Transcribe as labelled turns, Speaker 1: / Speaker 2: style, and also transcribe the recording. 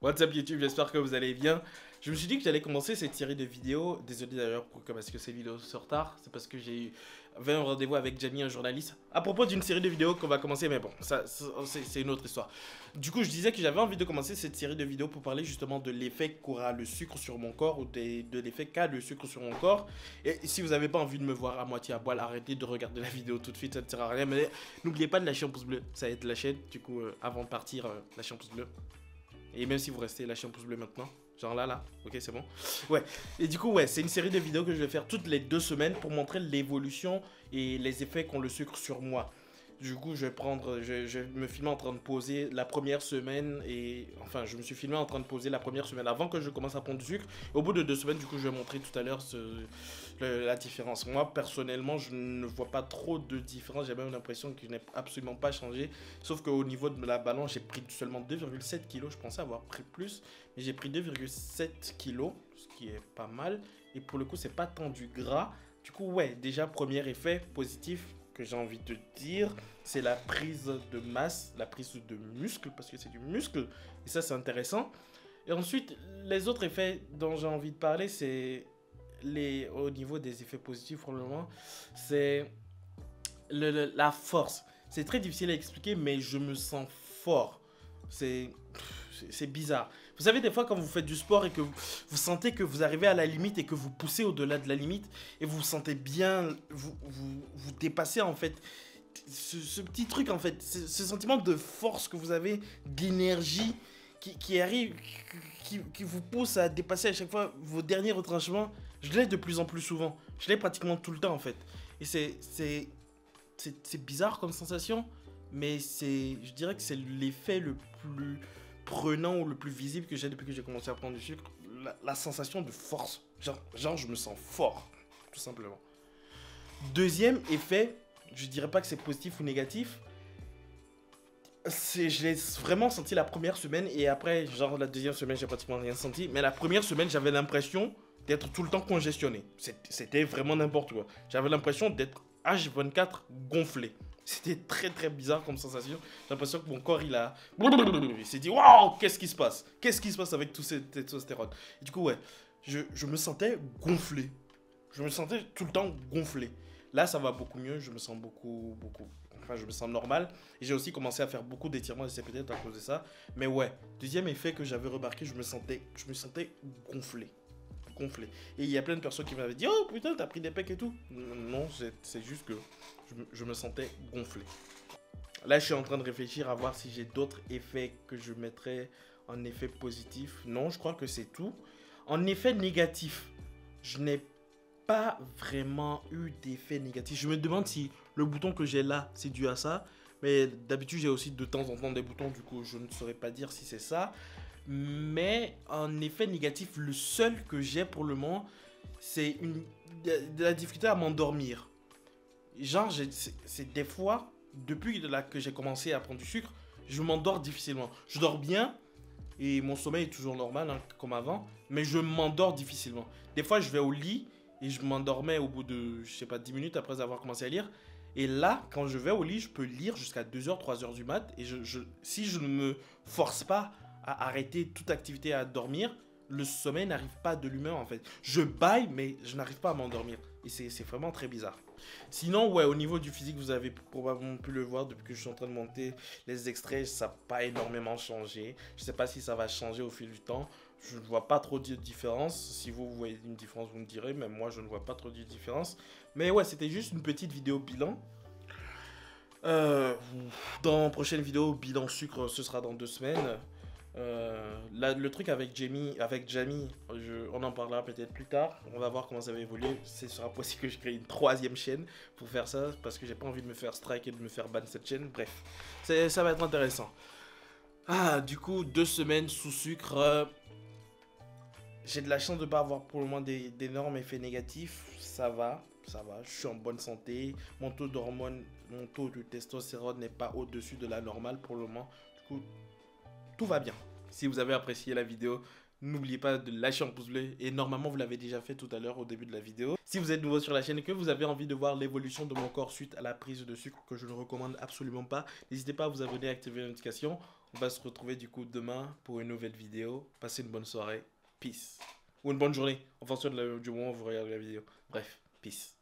Speaker 1: What's up YouTube, j'espère que vous allez bien. Je me suis dit que j'allais commencer cette série de vidéos. Désolé d'ailleurs parce que ces vidéos sont en retard. C'est parce que j'ai eu un rendez-vous avec Jamie, un journaliste, à propos d'une série de vidéos qu'on va commencer. Mais bon, ça c'est une autre histoire. Du coup, je disais que j'avais envie de commencer cette série de vidéos pour parler justement de l'effet qu'aura le sucre sur mon corps ou de l'effet qu'a le sucre sur mon corps. Et si vous n'avez pas envie de me voir à moitié à poil, arrêtez de regarder la vidéo tout de suite, ça ne sert à rien. Mais n'oubliez pas de lâcher un pouce bleu, ça aide la chaîne. Du coup, avant de partir, lâchez un pouce bleu. Et même si vous restez, lâchez un pouce bleu maintenant. Genre là, ok, c'est bon. Ouais, et du coup, ouais, c'est une série de vidéos que je vais faire toutes les 2 semaines pour montrer l'évolution et les effets qu'ont le sucre sur moi. Du coup, je vais me filmer en train de poser la première semaine et... Enfin, je me suis filmé en train de poser la première semaine avant que je commence à prendre du sucre. Au bout de 2 semaines, du coup, je vais montrer tout à l'heure la différence. Moi, personnellement, je ne vois pas trop de différence. J'ai même l'impression que je n'ai absolument pas changé. Sauf qu'au niveau de la balance, j'ai pris seulement 2,7 kg. Je pensais avoir pris plus, mais j'ai pris 2,7 kg, ce qui est pas mal. Et pour le coup, c'est pas tant du gras. Du coup, ouais, déjà, premier effet positif que j'ai envie de dire, c'est la prise de masse, la prise de muscle, parce que c'est du muscle, et ça c'est intéressant. Et ensuite, les autres effets dont j'ai envie de parler, c'est au niveau des effets positifs pour le moment, c'est la force. C'est très difficile à expliquer, mais je me sens fort. C'est bizarre. Vous savez, des fois, quand vous faites du sport et que vous sentez que vous arrivez à la limite et que vous poussez au-delà de la limite et vous vous sentez bien, vous dépassez en fait ce petit truc en fait, ce sentiment de force que vous avez, d'énergie qui arrive, qui vous pousse à dépasser à chaque fois vos derniers retranchements. Je l'ai de plus en plus souvent. Je l'ai pratiquement tout le temps en fait. Et c'est bizarre comme sensation, mais je dirais que c'est l'effet le plus prenant ou le plus visible que j'ai depuis que j'ai commencé à prendre du sucre. La sensation de force. Genre, je me sens fort, tout simplement. Deuxième effet, je dirais pas que c'est positif ou négatif. Je l'ai vraiment senti la première semaine et après, genre la deuxième semaine, j'ai pratiquement rien senti. Mais la première semaine, j'avais l'impression d'être tout le temps congestionné. C'était vraiment n'importe quoi. J'avais l'impression d'être H24 gonflé. C'était très très bizarre comme sensation. J'ai l'impression que mon corps il s'est dit waouh, qu'est-ce qui se passe? Qu'est-ce qui se passe avec tout cette testostérone? Et du coup, ouais, je me sentais gonflé. Je me sentais tout le temps gonflé. Là, ça va beaucoup mieux. Je me sens beaucoup. Enfin, je me sens normal. Et j'ai aussi commencé à faire beaucoup d'étirements et c'est peut-être à cause de ça. Mais ouais, deuxième effet que j'avais remarqué, je me sentais gonflé. Et il y a plein de personnes qui m'avaient dit oh putain, t'as pris des pecs et tout. Non, c'est juste que je me sentais gonflé. Là, je suis en train de réfléchir à voir si j'ai d'autres effets que je mettrais en effet positif. Non, je crois que c'est tout. En effet négatif, je n'ai pas vraiment eu d'effet négatif. Je me demande si le bouton que j'ai là, c'est dû à ça. Mais d'habitude, j'ai aussi de temps en temps des boutons. Du coup, je ne saurais pas dire si c'est ça. Mais en effet négatif, le seul que j'ai pour le moment, c'est de la difficulté à m'endormir. Genre, c'est des fois, depuis que j'ai commencé à prendre du sucre, je m'endors difficilement. Je dors bien et mon sommeil est toujours normal, hein, comme avant, mais je m'endors difficilement. Des fois, je vais au lit et je m'endormais au bout de, je sais pas, 10 minutes après avoir commencé à lire. Et là, quand je vais au lit, je peux lire jusqu'à 2h, 3h du mat. Et si je ne me force pas à arrêter toute activité à dormir, le sommeil n'arrive pas de l'humeur en fait. Je baille, mais je n'arrive pas à m'endormir. Et c'est vraiment très bizarre. Sinon, ouais, au niveau du physique, vous avez probablement pu le voir depuis que je suis en train de monter les extraits, ça n'a pas énormément changé. Je ne sais pas si ça va changer au fil du temps. Je ne vois pas trop de différence. Si vous voyez une différence, vous me direz. Même moi, je ne vois pas trop de différence. Mais ouais, c'était juste une petite vidéo bilan. Dans la prochaine vidéo, bilan sucre, ce sera dans 2 semaines. Le truc avec Jamie, on en parlera peut-être plus tard. On va voir comment ça va évoluer. Ce sera possible que je crée une 3e chaîne pour faire ça, parce que j'ai pas envie de me faire strike et de me faire ban cette chaîne. Bref, ça va être intéressant. Du coup, 2 semaines sous sucre. J'ai de la chance de ne pas avoir pour le moment d'énormes effets négatifs. Ça va. Je suis en bonne santé. Mon taux d'hormones, mon taux de testostérone n'est pas au-dessus de la normale pour le moment. Du coup, tout va bien. Si vous avez apprécié la vidéo, n'oubliez pas de lâcher un pouce bleu. Et normalement, vous l'avez déjà fait tout à l'heure au début de la vidéo. Si vous êtes nouveau sur la chaîne et que vous avez envie de voir l'évolution de mon corps suite à la prise de sucre que je ne recommande absolument pas, n'hésitez pas à vous abonner et à activer les notifications. On va se retrouver du coup demain pour une nouvelle vidéo. Passez une bonne soirée. Peace. Ou une bonne journée, en fonction du moment où vous regardez la vidéo. Bref, peace.